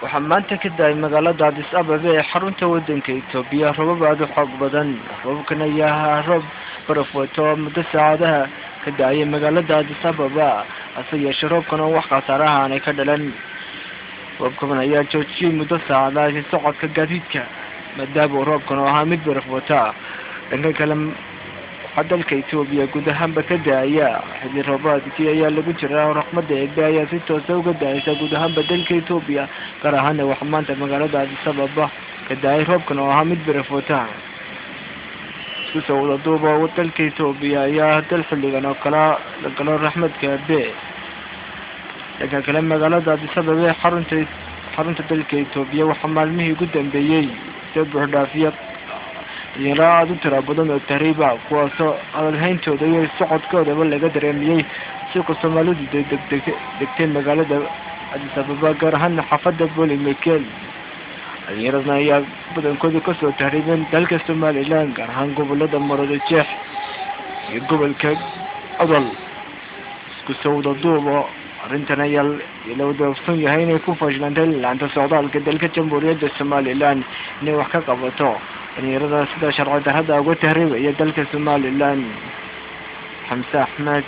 waxaa maanta ka daay magaalada Addis Ababa ee xarunta wadanka Itoobiya roobab aad u xoog badan. Roobkan ayaa ahaa roob baraf wato muddo saacadaha ka daayay magaalada Addis Ababa, hase yeeshee roobkan wax khasaare ah aanay ka dhalan. Roobkan ayaa joojiyay muddo saacadaha socodka gaadiidka maadaama roobkan ahaa mid baraf wata. Dhanka kale dalka Itoobiya guud ahaanba ka daaya xilli roobaadkii ayaa lagu jiraa raxmadda Eebbe ayaa si toos ah uga daaysa guud ahaanba dalka Itoobiya, gaar ahaan waxaa maanta magaalada Addis Ababa ka daayay roobkan oo ahaa mid baraf wata. Isku soo wada duuba dalka Itoobiya ayaa dal xilligan oo kala la galo raxmadka Eebbe. Dhanka kale magaalada Addis Ababa ee xarunta dalka Itoobiya waxaa maalmihii ugu dambeeyay si buux dhaafiya dhalinyaro aad u tiro badan oo tahriiba kuwaasoo hadalhayntooda iyo socodkoodaba laga dareemiyey suuqa Soomaalidu degtay magaalada Addis Ababa, gaar ahaan xaafadda Booli Mekelle. Dhalinyaradan ayaa badankooda kasoo tahriibeen dalka Somaliland, gaar ahaan gobolada Maroodijeex iyo gobolka Awdal. Isku soo wada duuba arrintan ayaa la wadaagsan yahay inay ku fashilantay laanta socdaalka dalka Jamhuuriyadda Somaliland inay wax ka qabato dhalinyarada sida sharci darrada uga tahriibaya dalka Somaliland. Xamse Axmed.